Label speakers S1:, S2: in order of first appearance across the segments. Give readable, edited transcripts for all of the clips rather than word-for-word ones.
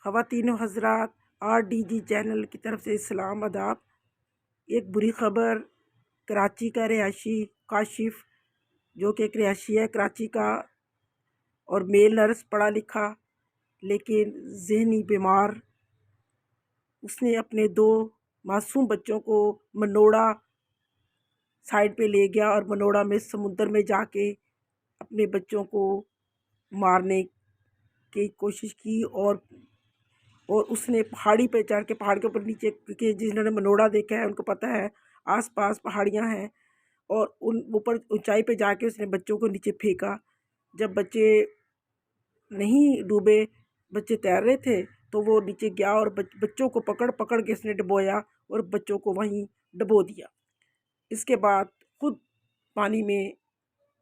S1: خواتین و حضرات، RDG چینل کی طرف سے سلام آداب۔ ایک بری خبر، کراچی کا رہائشی کاشف جو کہ ایک رہائشی ہے کراچی کا اور میل نرس پڑھا لکھا لیکن ذہنی بیمار، اس نے اپنے 2 معصوم بچوں کو منوڑا سائڈ پہ لے گیا اور منوڑا میں سمندر میں جا کے اپنے بچوں کو مارنے کی کوشش کی اور اس نے پہاڑی پہ چڑھ کے پہاڑ کے اوپر نیچے، کیونکہ جنہوں نے منوڑا دیکھا ہے ان کو پتہ ہے آس پاس پہاڑیاں ہیں، اور ان اوپر اونچائی پہ جا کے اس نے بچوں کو نیچے پھینکا۔ جب بچے نہیں ڈوبے، بچے تیر رہے تھے، تو وہ نیچے گیا اور بچوں کو پکڑ کے اس نے ڈبویا اور بچوں کو وہیں ڈبو دیا۔ اس کے بعد خود پانی میں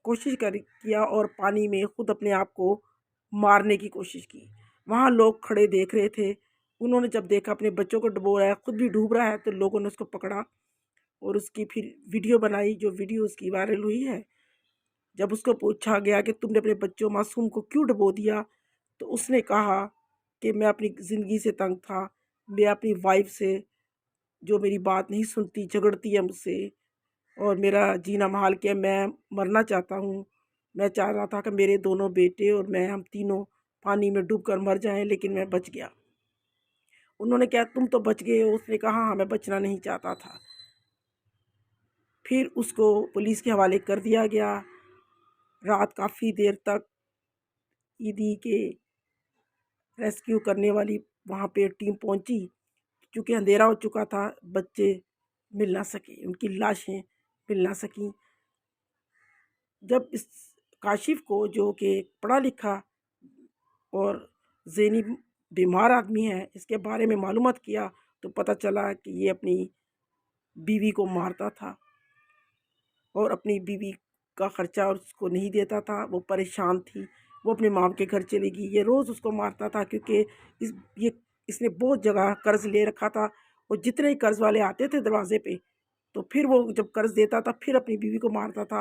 S1: کوشش کیا اور پانی میں خود اپنے آپ کو مارنے کی کوشش کی۔ وہاں لوگ کھڑے دیکھ رہے تھے، انہوں نے جب دیکھا اپنے بچوں کو ڈبو رہا ہے، خود بھی ڈوب رہا ہے، تو لوگوں نے اس کو پکڑا اور اس کی پھر ویڈیو بنائی، جو ویڈیو اس کی وائرل ہوئی ہے۔ جب اس کو پوچھا گیا کہ تم نے اپنے بچوں معصوم کو کیوں ڈبو دیا، تو اس نے کہا کہ میں اپنی زندگی سے تنگ تھا، میں اپنی وائف سے جو میری بات نہیں سنتی، جھگڑتی ہے مجھ سے اور میرا جینا محال کیا، میں مرنا چاہتا ہوں۔ میں چاہ رہا تھا کہ میرے دونوں بیٹے اور میں ہم تینوں پانی میں ڈوب کر مر جائیں، لیکن میں بچ گیا۔ انہوں نے کہا تم تو بچ گئے ہو، اس نے کہا ہاں میں بچنا نہیں چاہتا تھا۔ پھر اس کو پولیس کے حوالے کر دیا گیا۔ رات کافی دیر تک ایدی کے ریسکیو کرنے والی وہاں پہ ٹیم پہنچی، چونکہ اندھیرا ہو چکا تھا، بچے مل نہ سکے، ان کی لاشیں مل نہ سکیں۔ جب اس کاشف کو، جو کہ پڑھا لکھا اور ذہنی بیمار آدمی ہے، اس کے بارے میں معلومات کیا تو پتہ چلا کہ یہ اپنی بیوی کو مارتا تھا اور اپنی بیوی کا خرچہ اس کو نہیں دیتا تھا، وہ پریشان تھی، وہ اپنے ماں کے گھر چلے گی، یہ روز اس کو مارتا تھا، کیونکہ اس نے بہت جگہ قرض لے رکھا تھا، اور جتنے ہی قرض والے آتے تھے دروازے پہ تو پھر وہ جب قرض دیتا تھا پھر اپنی بیوی کو مارتا تھا،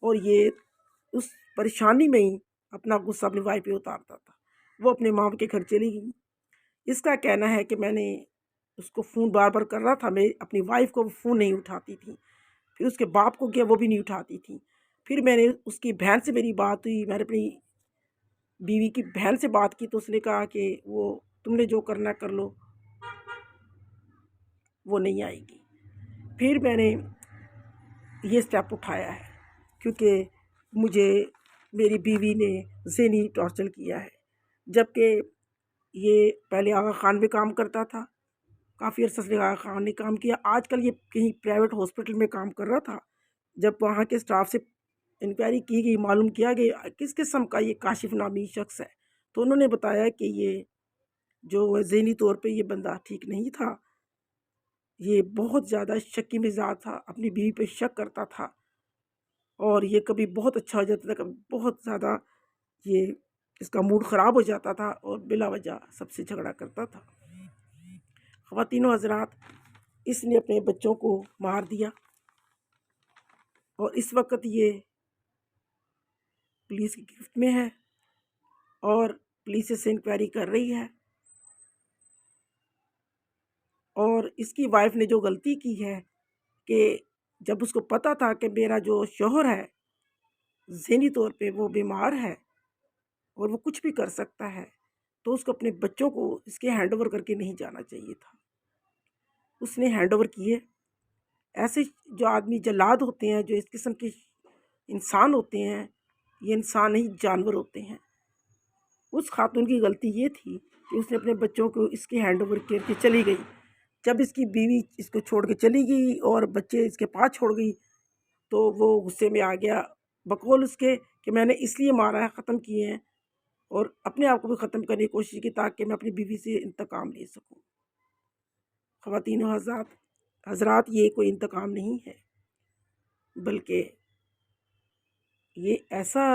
S1: اور یہ اس پریشانی میں ہی اپنا غصہ اپنی وائف پہ اتارتا تھا۔ وہ اپنے ماں کے گھر چلی گئی۔ اس کا کہنا ہے کہ میں نے اس کو فون بار بار کر رہا تھا، میں اپنی وائف کو فون نہیں اٹھاتی تھی، پھر اس کے باپ کو کیا، وہ بھی نہیں اٹھاتی تھی، پھر میں نے اس کی بہن سے میری بات ہوئی، میں نے اپنی بیوی کی بہن سے بات کی تو اس نے کہا کہ وہ تم نے جو کرنا کر لو، وہ نہیں آئے گی۔ پھر میں نے یہ سٹیپ اٹھایا ہے کیونکہ مجھے میری بیوی نے ذہنی ٹارچر کیا ہے، جبکہ یہ پہلے آغا خان میں کام کرتا تھا، کافی عرصہ سے آغا خان نے کام کیا، آج کل یہ کہیں پرائیویٹ ہاسپٹل میں کام کر رہا تھا۔ جب وہاں کے سٹاف سے انکوائری کی گئی، معلوم کیا گیا کس قسم کا یہ کاشف نامی شخص ہے، تو انہوں نے بتایا کہ یہ جو ذہنی طور پہ یہ بندہ ٹھیک نہیں تھا، یہ بہت زیادہ شکی مزاج تھا، اپنی بیوی پہ شک کرتا تھا، اور یہ کبھی بہت اچھا ہو جاتا تھا، کبھی بہت زیادہ یہ اس کا موڈ خراب ہو جاتا تھا اور بلا وجہ سب سے جھگڑا کرتا تھا۔ خواتین و حضرات، اس نے اپنے بچوں کو مار دیا اور اس وقت یہ پولیس کی گرفت میں ہے اور پولیس سے انکوائری کر رہی ہے، اور اس کی وائف نے جو غلطی کی ہے کہ جب اس کو پتہ تھا کہ میرا جو شوہر ہے ذہنی طور پہ وہ بیمار ہے اور وہ کچھ بھی کر سکتا ہے، تو اس کو اپنے بچوں کو اس کے ہینڈ اوور کر کے نہیں جانا چاہیے تھا۔ اس نے ہینڈ اوور کیے۔ ایسے جو آدمی جلاد ہوتے ہیں، جو اس قسم کے انسان ہوتے ہیں، یہ انسان نہیں جانور ہوتے ہیں۔ اس خاتون کی غلطی یہ تھی کہ اس نے اپنے بچوں کو اس کے ہینڈ اوور کر کے چلی گئی۔ جب اس کی بیوی اس کو چھوڑ کے چلی گئی اور بچے اس کے پاس چھوڑ گئی تو وہ غصے میں آ گیا، بقول اس کے کہ میں نے اس لیے مارا ہے، ختم کیے ہیں، اور اپنے آپ کو بھی ختم کرنے کی کوشش کی تاکہ میں اپنی بیوی سے انتقام لے سکوں۔ خواتین و حضرات، یہ کوئی انتقام نہیں ہے، بلکہ یہ ایسا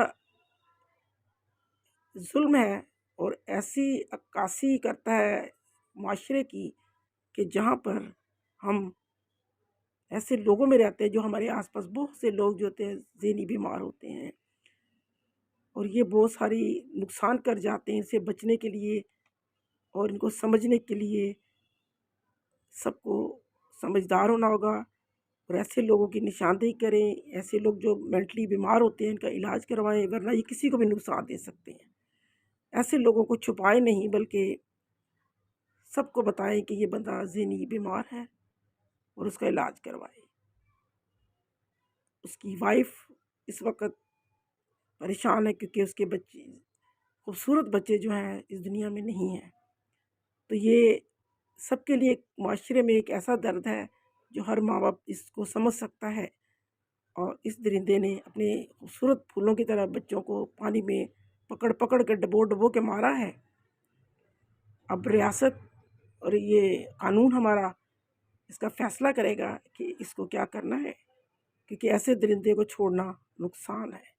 S1: ظلم ہے اور ایسی عکاسی کرتا ہے معاشرے کی کہ جہاں پر ہم ایسے لوگوں میں رہتے ہیں، جو ہمارے آس پاس بہت سے لوگ جو ہوتے ہیں ذہنی بیمار ہوتے ہیں اور یہ بہت ساری نقصان کر جاتے ہیں۔ اس سے بچنے کے لیے اور ان کو سمجھنے کے لیے سب کو سمجھدار ہونا ہوگا، اور ایسے لوگوں کی نشاندہی کریں، ایسے لوگ جو مینٹلی بیمار ہوتے ہیں ان کا علاج کروائیں، ورنہ یہ کسی کو بھی نقصان دے سکتے ہیں۔ ایسے لوگوں کو چھپائیں نہیں، بلکہ سب کو بتائیں کہ یہ بندہ ذہنی بیمار ہے اور اس کا علاج کروائیں۔ اس کی وائف اس وقت پریشان ہے کیونکہ اس کے بچے، خوبصورت بچے جو ہیں اس دنیا میں نہیں ہیں۔ تو یہ سب کے لیے ایک معاشرے میں ایک ایسا درد ہے جو ہر ماں باپ اس کو سمجھ سکتا ہے، اور اس درندے نے اپنے خوبصورت پھولوں کی طرح بچوں کو پانی میں پکڑ پکڑ کے ڈبو ڈبو کے مارا ہے۔ اب ریاست اور یہ قانون ہمارا اس کا فیصلہ کرے گا کہ اس کو کیا کرنا ہے، کیونکہ ایسے درندے کو چھوڑنا نقصان ہے،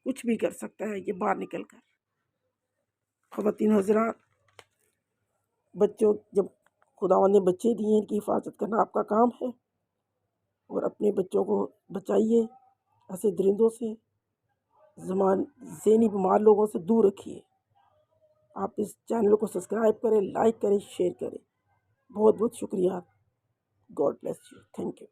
S1: کچھ بھی کر سکتا ہے یہ باہر نکل کر۔ خواتین حضرات، بچوں جب خداوند نے بچے دیے ان کی حفاظت کرنا آپ کا کام ہے، اور اپنے بچوں کو بچائیے ایسے درندوں سے، ذہنی بیمار لوگوں سے دور رکھیے۔ آپ اس چینل کو سبسکرائب کریں، لائک کریں، شیئر کریں۔ بہت بہت شکریہ۔ God bless you, thank you.